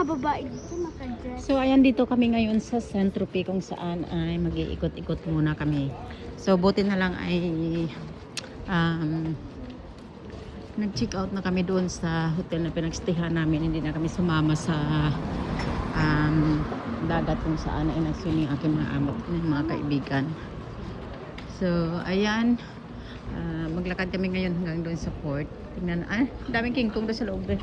babae dito naka-dress. So ayan, dito kami ngayon sa Saint-Tropez kung saan ay mag-iikot-ikot muna kami. So buti na lang ay nag-check out na kami doon sa hotel na pinagstayhan namin. Hindi na kami sumama sa dagat kung saan ay nag-swimming aking mga amot, mga kaibigan. So ayan, maglakad kami ngayon hanggang doon sa port. Tingnan, daming kingkong doon sa loob eh.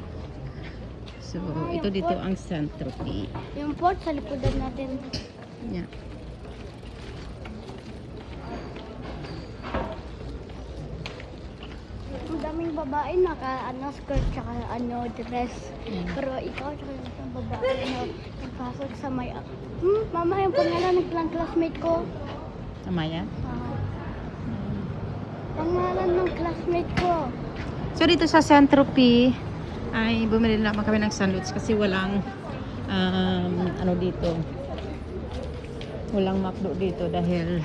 So ito dito ang Saint-Tropez. Yung port sa likodan natin. Yeah. Ang daming babae skirt tsaka dress. Pero ikaw tsaka yung babae nagpasok sa may mama yung pangalan ng classmate ko. Tama yan? Pangalan ng classmate ko. So dito sa Saint-Tropez ay bumili naman kami ng sandwich kasi walang dito. Walang McDo dito dahil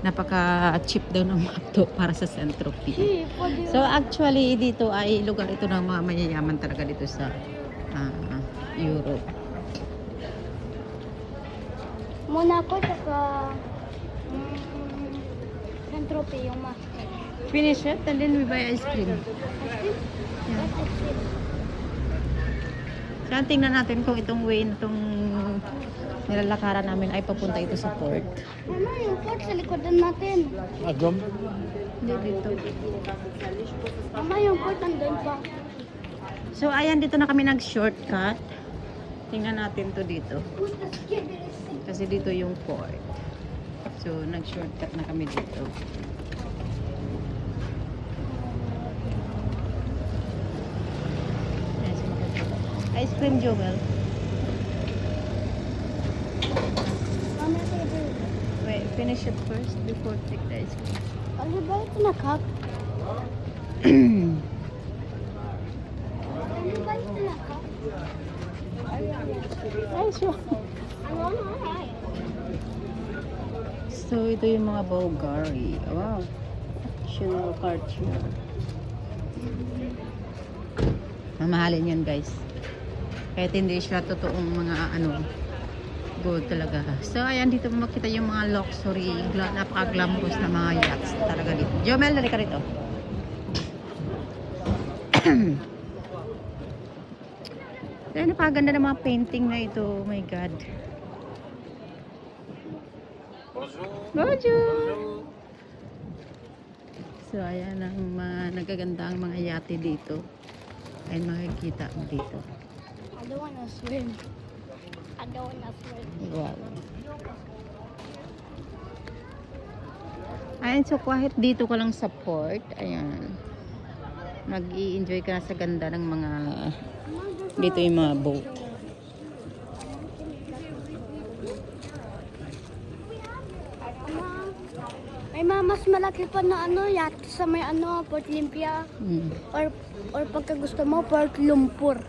napaka cheap daw ng McDo para sa Saint-Tropez. So actually dito ay lugar ito ng mga mayayaman talaga dito sa Europe. Monaco tsaka Saint-Tropez yung master. Finish it and then we buy ice cream. So tingnan natin kung itong way na itong nilalakaran namin ay papunta ito sa port. Mama, yung port sa likodan natin. Agam? Hindi dito. Mama, yung port andun pa. So ayan, dito na kami nag-shortcut. Tingnan natin to dito. Kasi dito yung port. So nag-shortcut na kami dito. Ice cream, Joel. Mama, sige. Wait, finish it first before take the ice cream. Ano ba ito na cup? Ano ba ito na cup? Nice one. So ito yung mga Bulgari. Wow. Chanel Cartier. Mamahalin yan, guys. Kahit hindi siya totoong mga gold talaga. So ayan, dito mo makita yung mga luxury, napaka-glamorous na mga yachts talaga dito. Jomel, dali ka rito. Kaya napaganda ng mga painting na ito. Oh my God. Bonjour! So ayan ang mga nagagandang mga yate dito. Ay makikita mo dito. I don't wanna swim. I don't wanna swim. Wow. Ayan, so kahit dito ka lang sa port, ayan, mag-i-enjoy ka na sa ganda ng mga, dito yung mga boat. May mas malaki pa na yacht sa may Port Olympia. Or pagka gusto mo, Port Lumpur.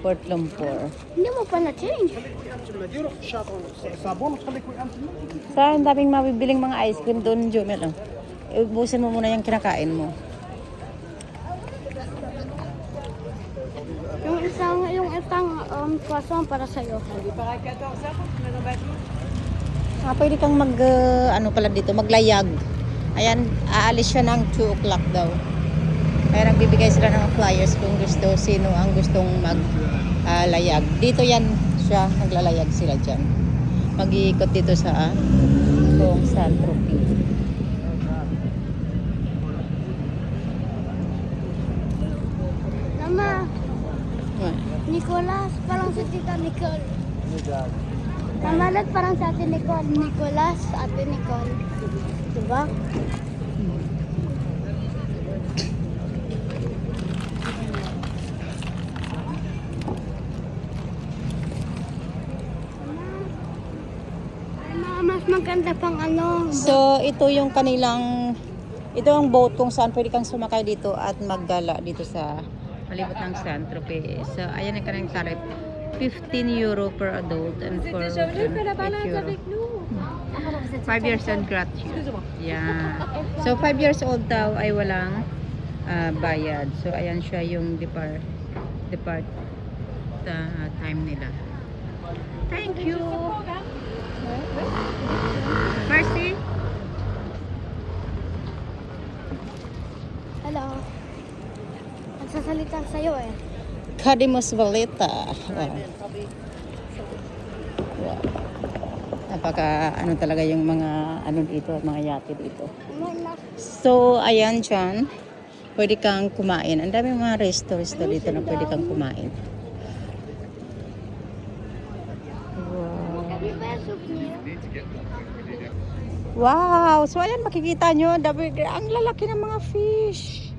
Port Lumpur. Hindi mo pa na-change. Sa ang daming mabibiling mga ice cream doon, Jomel. Ubusin mo muna yung kinakain mo. Yung isang croissant para sa'yo. Pwede kang pala dito, maglayag. Ayan, aalis siya ng 2 o'clock daw. Kaya nagbibigay sila ng flyers kung sino ang gustong maglayag. Dito yan siya, naglalayag sila dyan. Mag-iikot dito sa buong Saint-Tropez. Mama, Nicolas, parang si Tita Nicole. Mamalat parang sa Ate Nicole. Nicolas, Ate Nicole. Diba? Mas maganda pang So, ito yung kanilang, ito ang boat kung saan pwede kang sumakay dito at maggala dito sa palibot ng Saint-Tropez. So, ayan ang kanilang tarif. 15 euro per adult and for 8 euro. 5 years old gratis. Yeah. So 5 years old daw ay walang bayad. So ayan siya yung depart time nila. Thank you. Mercy. Hello. Nagsasalita sa'yo eh. Kadimos Valeta. Wow. Wow. Napaka ano talaga yung mga ano dito, mga yate dito. So, ayan dyan. Pwede kang kumain. Ang dami mga resto dito na pwede kang kumain. Wow. Wow! So, ayan makikita nyo. Ang lalaki ng mga fish.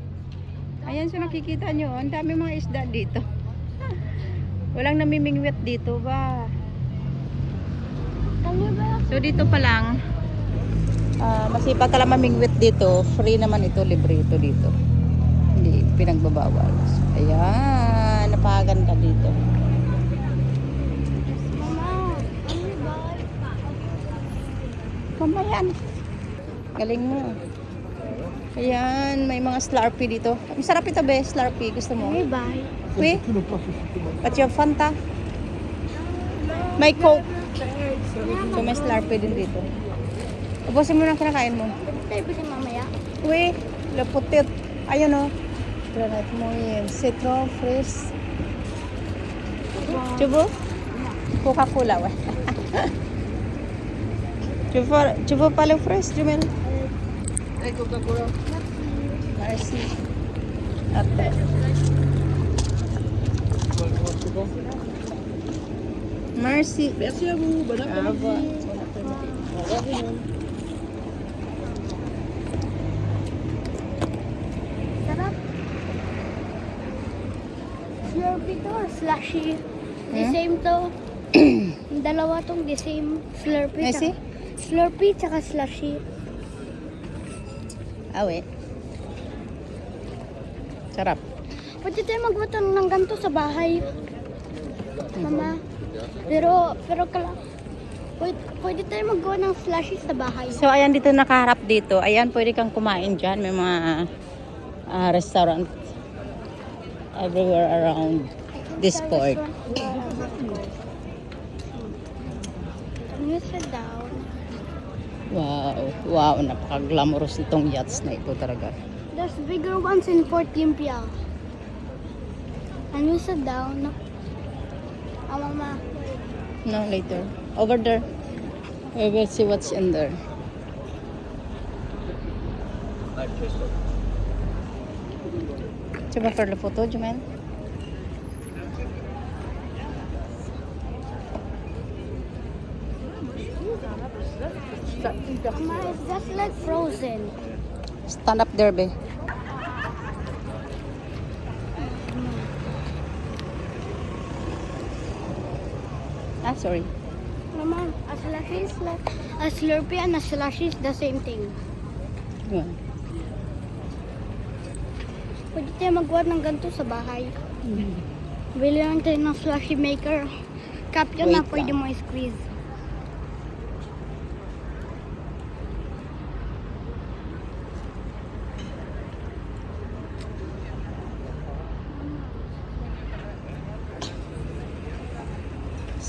Ayan, so nakikita nyo. Ang dami mga isda dito. Walang namimingwit dito ba? So, dito pa lang. Masipag ka lang mamingwit dito. Free naman ito. Libre ito dito. Hindi pinagbabawal. So, ayan. Napakaganda dito. Mamayan. Galing mo. Ayan, may mga Slurpee dito. Masarap ito, be. Slurpee. Gusto mo? Okay, bye. We? But yung Fanta? May Coke. So, may Slurpee din dito. Ubusin mo na kinakain mo. Pwede tayo bitin mamaya? We, laputit. Ayun o. Granat mo yun. Citron, freeze. Chubo? Coca-Cola, we. Chubo paling fresh, Jumel. Coca-Cola. Merci. Ate. Merci. Merci à vous. Bon après-midi. Au revoir, Raymond. Sarap. Slurpee to or slushy? The same to. Dalawa tong the same. Slurpee. Merci? Slurpee tsaka slushy. Awe. Sarap. Pwede tayo magbutan ng ganito sa bahay. Mama. Pero pwede tayo maggawa ng slushy sa bahay. So, ayan dito nakaharap dito. Ayan, pwede kang kumain dyan. May mga restaurant everywhere around this port. Can you sit down? Wow. Wow, napaka-glamorous itong yachts na ito talaga. There's bigger ones in Fort Olympia. Can you sit down? Mama. No, later. Over there. We will see what's in there. Coba for the photo, Jumel. Mama, it's just like frozen. Stand up there, be. Ah, sorry. Mama, a slushy is like a Slurpee and a slushy is the same thing. Yeah. Pwede tayo magawa ng ganito sa bahay. Bili lang tayo ng slushy maker. Cup yun na Wait pwede lang. mo i-squeeze.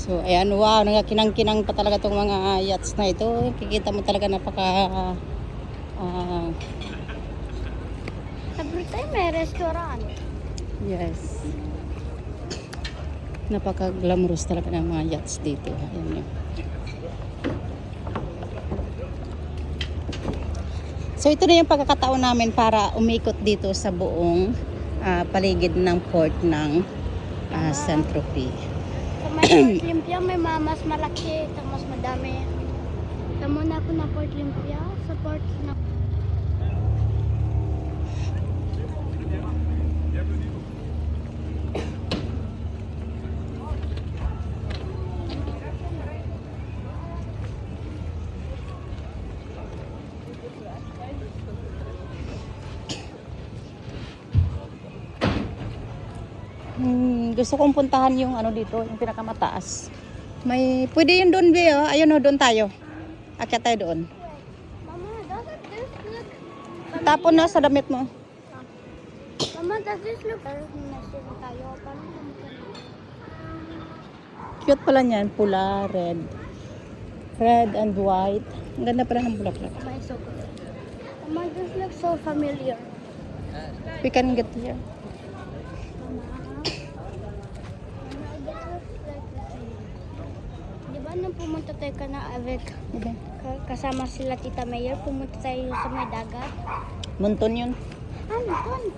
So, ayan, wow, nagakinang-kinang pa talaga itong mga yachts na ito. Kikita mo talaga napaka Every time may restaurant. yes. Napaka-glamorous talaga ng mga yachts dito. Ayan yun. So, ito na yung pagkakataon namin para umikot dito sa buong paligid ng port ng Saint-Tropez. Sa may Port Olympia, may mas malaki, at mas madami. Tamo na ako na Port Olympia, sa port na. Gusto kong puntahan yung ano dito, yung pinakamataas. May, pwede yun doon, Be, oh. Ayun, oh, doon tayo. Akyat tayo doon. Mama, doesn't this look... Tapon na sa damit mo. Mama, does this look... Nasira tayo. Paano Cute pala niyan. Pula, red. Red and white. Ang ganda pala ng bulaklak. My so good. Mama, this looks so familiar. We can get here. Mama, this looks like the same. Di ba nung pumunta tayo ka na avec kasama sila Tita Mayor, pumunta tayo sa may dagat? Munton yun. Ah, doon.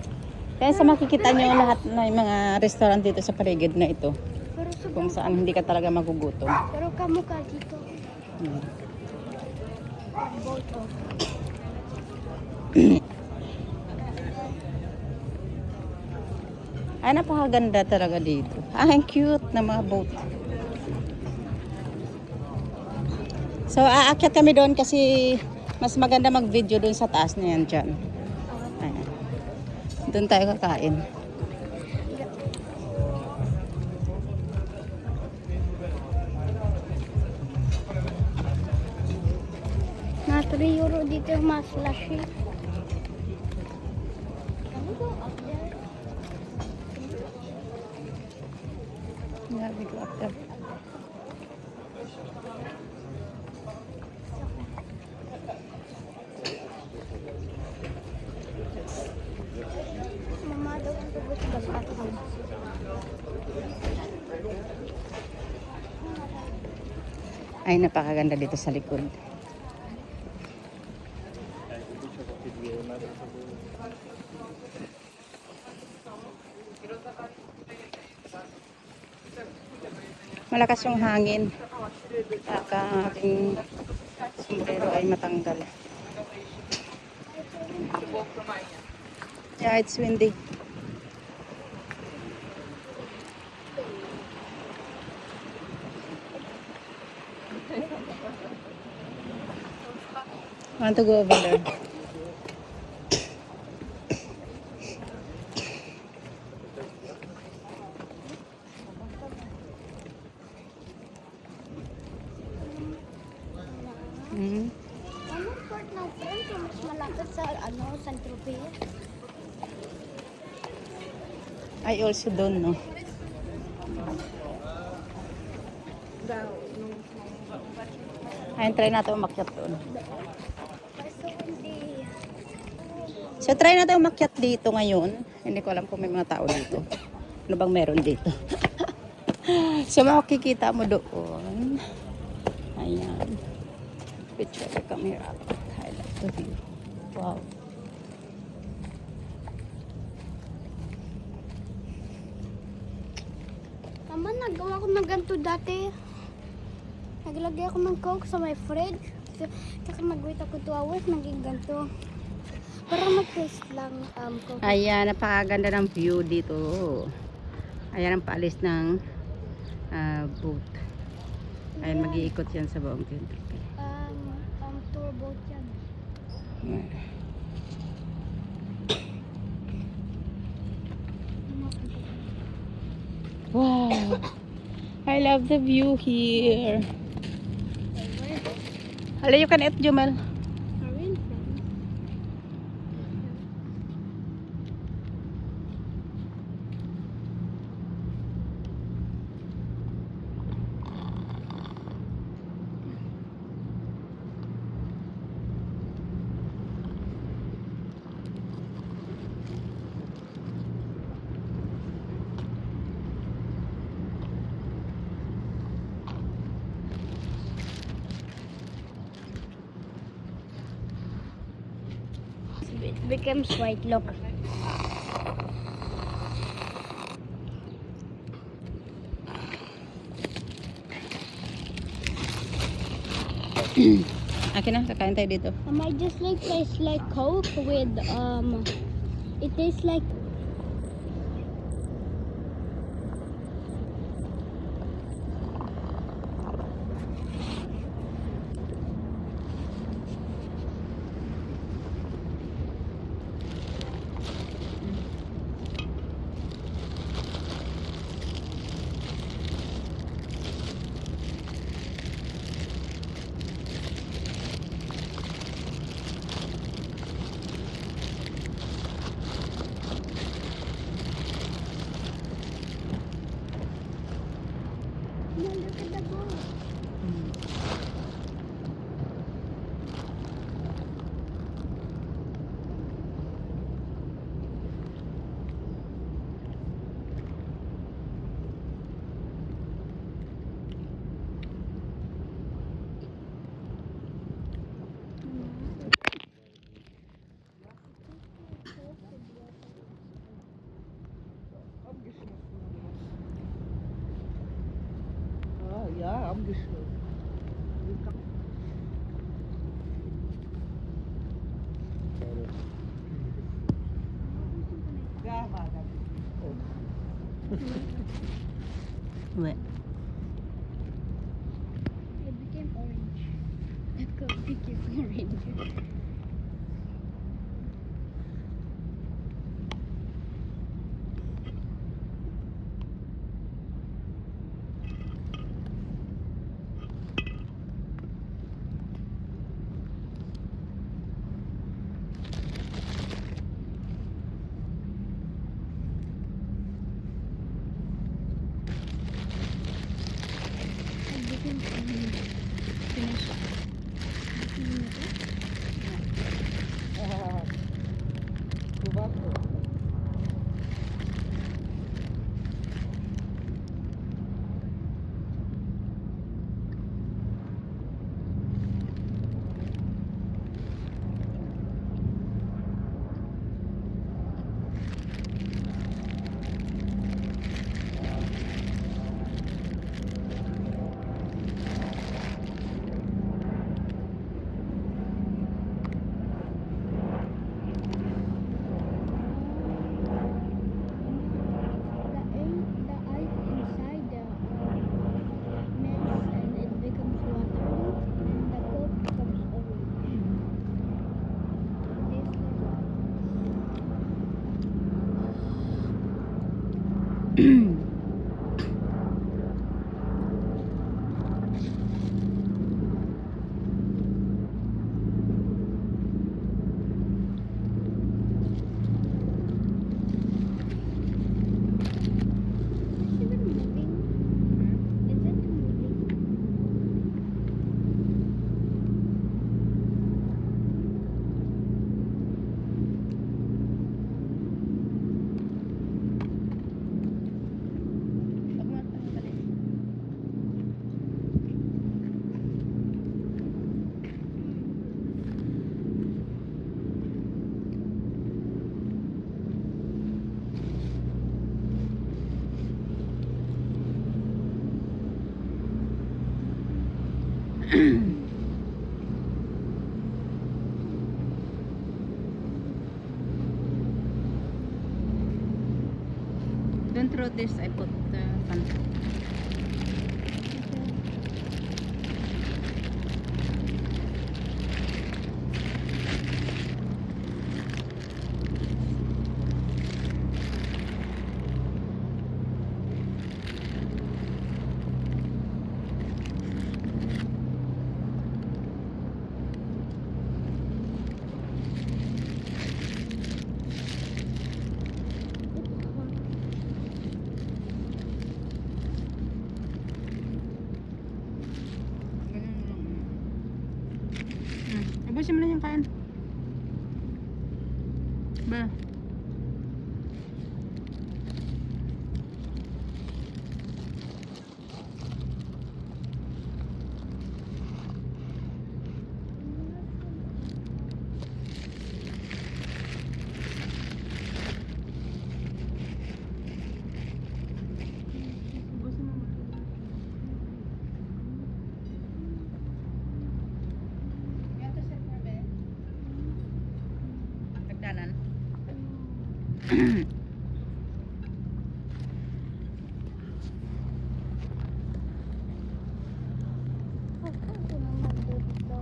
Kaya sa makikita nyo lahat na yung mga restaurant dito sa paligid na ito. Pero Kung sobrang, saan hindi ka talaga magugutom. pero kamukha dito. Hmm. Boat of. Ay, napakaganda talaga dito. Ah, ang cute na mga boat. So, aakyat kami doon kasi mas maganda mag-video doon sa taas na yan dyan. Ayan. Doon tayo kakain. Na 3 euro dito yung mas lashy. Can we go up there? Yeah, we go up there. Mama, I don't want to go to the bathroom. Ay, napakaganda dito sa likod. Malakas yung hangin. Kaka aking sombrero ay matanggal. Yeah, it's windy. Want to go over there? Mm. Anong part ng friend ko mas malapit sa San Tropez? I also don't know. Ayun, try natin umakyat doon. Kaso hindi. So, try natin umakyat dito ngayon. Hindi ko alam kung may mga tao dito. Ano bang meron dito? So, makikita mo doon. Ayan. Picture ko come here up. Highlight the view. Wow. Mama, nagawa ko ng ganito dati. Naglagay ako ng Coke sa my fridge. Tsaka mag-wait ako 2 hours, naging ganito. Para mag-taste lang Coke. Ayan, napakaganda ng view dito. Ayan ang paalis ng boat. Ayan, mag-iikot yan sa buong Centro. Tour boat yan. Wow. I love the view here. Hala, you can eat, Jumel. It becomes white, look. Akin na, kakain tayo dito. I just like tastes like Coke with it tastes like No, look at the boat. Hmm. Ja, abgeschlossen. Ja, war das. Uwi. It became orange. The coat became orange. It became orange. Finish. Kubako. The ice inside the melts and it becomes watery and the coat becomes orange. Tastes It's even moving. Is it moving? Wag mo tanggalin. Don't throw this. I put Fanta. Ganun lang. Ubusin mo na yung kain. Ba? Ubusin mo muna. Yato sir Marbe? Nagdanan? Of course, lang mag-dito.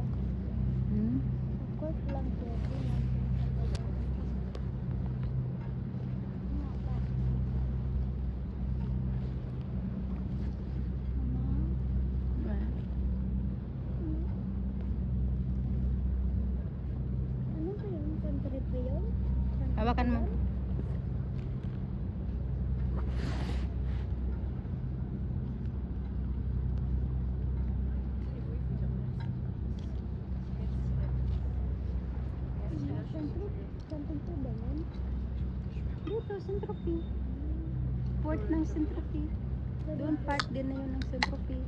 Hmm? Of course, lang pwede. Ba? Ano ba yun? Country ba yun? Hawakan mo. Something to ba yan? Dito, Centropy. Port ng Centropy. Doon part din na yun ng Centropy.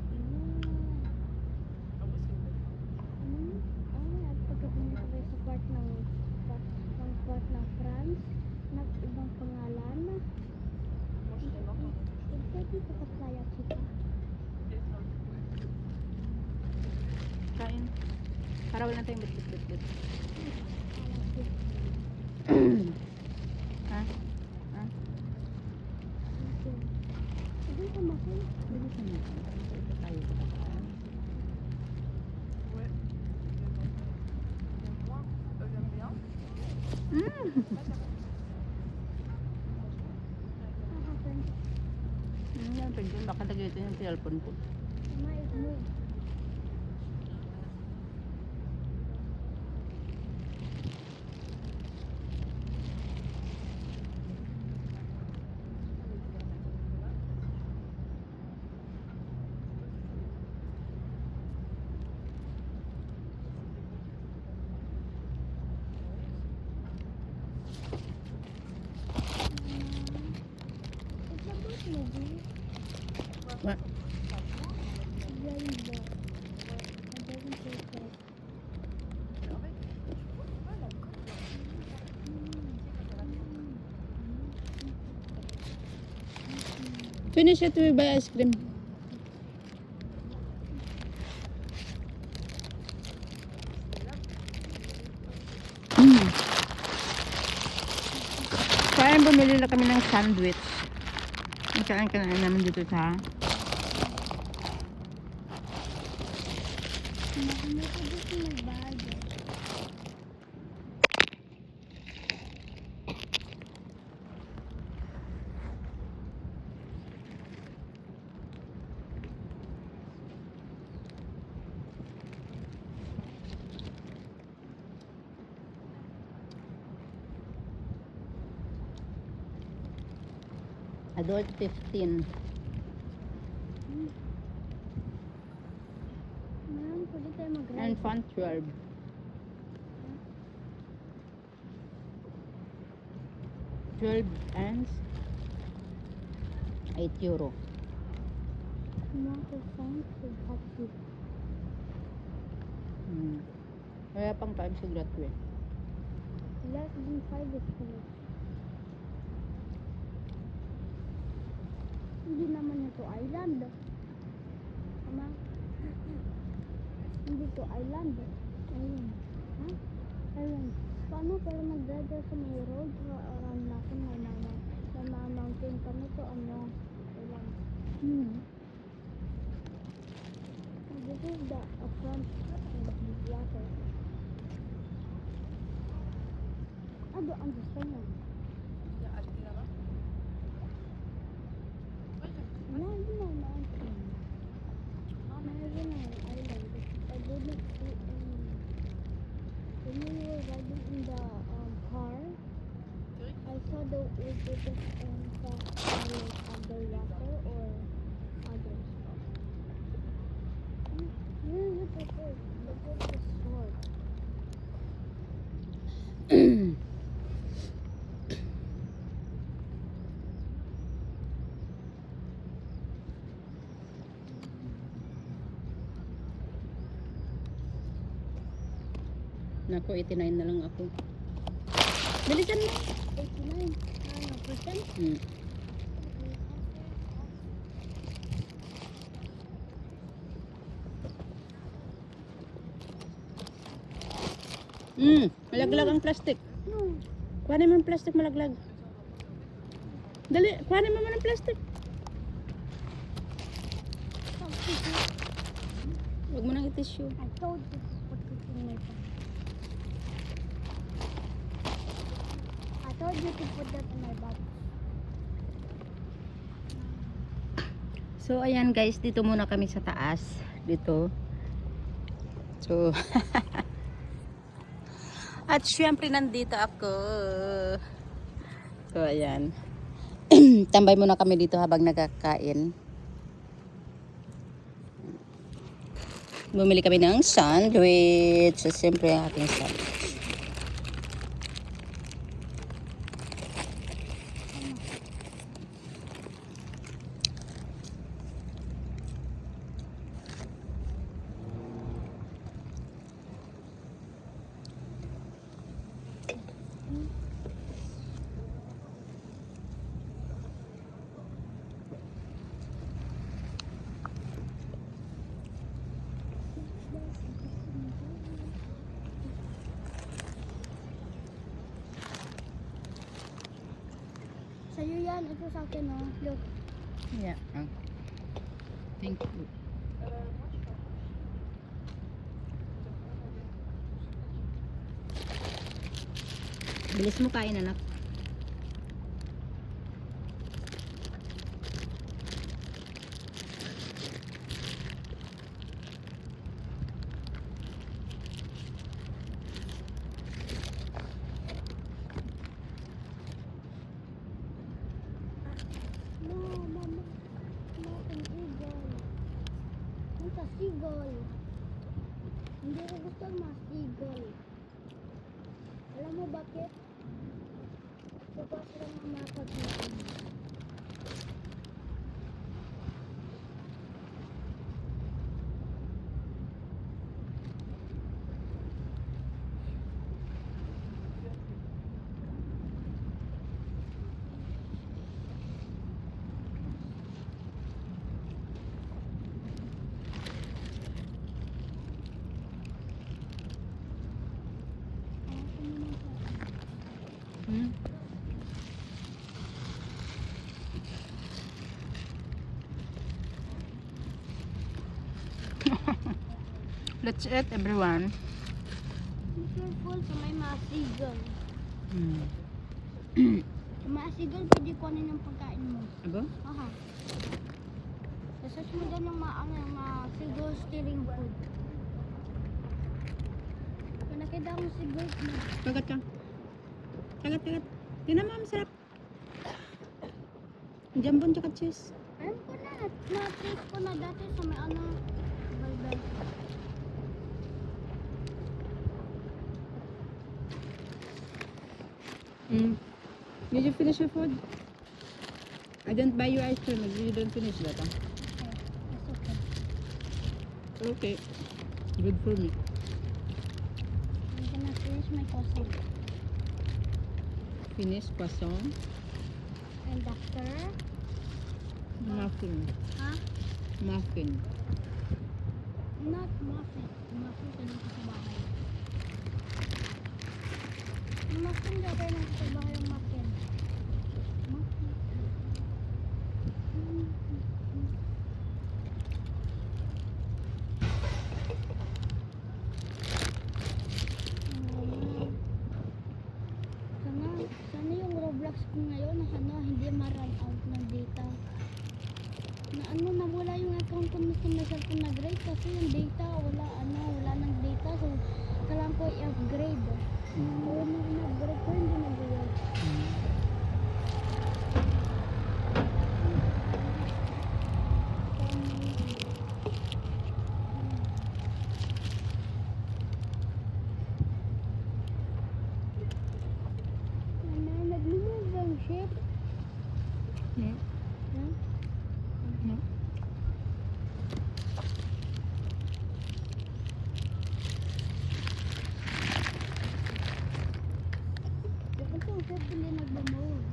At pagkapunta tayo sa part ng France, nag-ibang pangalan. Pwede sa Kaplaya Chica. Kain. Para wala tayong bitbit-bitbit. Ha? Ha? Pwede ka makin. Bilisan mo. Ito tayo. Yan, pwede. Baka lagay ito yung cellphone ko. Might move. It's a boat movie. What? Very bored. I doesn't taste like. Finish it, we buy ice cream. Kaya bumili na kami ng sandwich. Magkaan ka na naman dito sa Nakamatabot na nagbago. adult 15. Ma'am, pwede tayo mag-ride. And fun 12. 12 and 8 euro. Not the same to happy. Kaya pang time siguro eh. Less than 5 is full. Hindi naman ito island. Ama? Hindi ito island. Island. Ha? Island. Paano pero nagdada sa may road? Around natin may mountain kami to ano? Island. This is the front of the water. I don't understand. No, no, mountain. Imagine an island. I didn't see any. When we were riding in the car, I saw the water underwater or other stuff. Where is the boat? The boat is short. Nako, 89 na lang ako. Bilisan mo. 89. Percent? Malaglag ang plastic. No. Kuhanin mo ang plastic, malaglag. Dali, kuhanin mo ng plastic. Huwag mo nang i-tissue. I told you to put it in my bag. I told you to put that in my bag. So, ayan guys, dito muna kami sa taas. Dito. So, at syempre nandito ako. So, ayan. Tambay muna kami dito habang nagkakain. Bumili kami ng sandwich. So, siyempre ang ating sandwich. Sa'yo yan. Ito sa akin, oh. Look. Yeah. Thank you. Bilis mo kain, anak. No, mama. No, an eagle. Ang seagull. Hindi ko gusto ang mas eagle. Alam mo bakit? Kapag sila mamakot na. Hmm? Let's eat, everyone. Be careful sa may mga seagull. Hmm. Sa mga seagull, pwede kunin yung pagkain mo. Aba? Aha. Research mo dyan yung mga seagull stealing food. Kung nakita mo seagull, Kagat ka. Kagat, kagat. Tingnan mo, masarap. Jambon tsaka cheese. alam ko na, na-taste ko na dati sa may balbal. Did you finish your food? I don't buy you ice cream if you don't finish that. Huh? Okay, that's okay. Okay. Good for me. I'm gonna finish my croissant. Finish croissant. And after, Muffin. ha? Muffin. Not muffin. Muffin ka lang sa bahay. Yung muffin gagawin lang sa bahay yung muffin. Muffin. Sana yung Roblox ko ngayon hindi ma-run out ng data. Nawala yung account ko sa may cellphone na grade kasi yung data wala nang data, so kailangan ko i-upgrade. So nung in-upgrade ko hindi nag-work. Nag-move ang ship. Hmm? Huh? No. Ito ang ship hindi nag-move.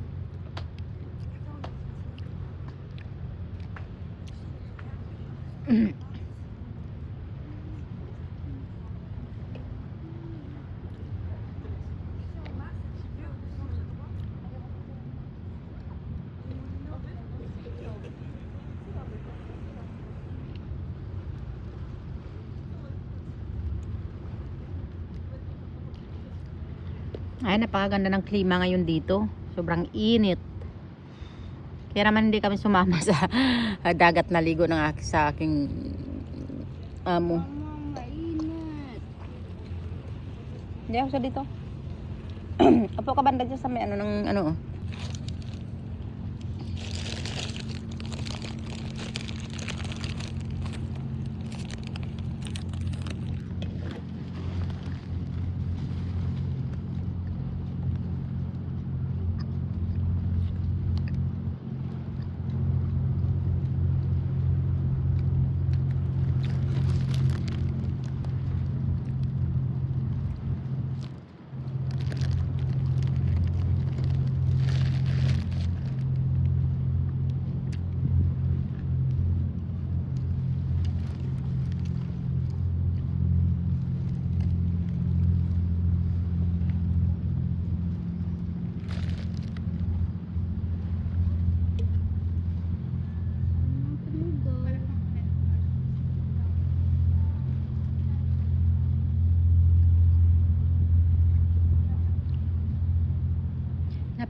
Ay, napakaganda ng klima ngayon dito. Sobrang init. Kaya naman hindi kami sumama sa dagat na ligo sa aking amo. Mama, mainit. Hindi ako sa dito. Apo ka banda dyan sa may ano.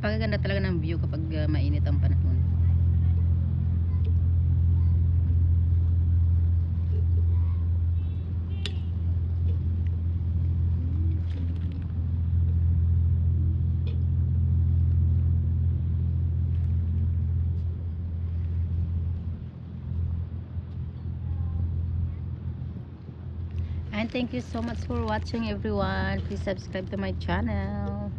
Napakaganda talaga ng view kapag mainit ang panahon. And thank you so much for watching, everyone. Please subscribe to my channel.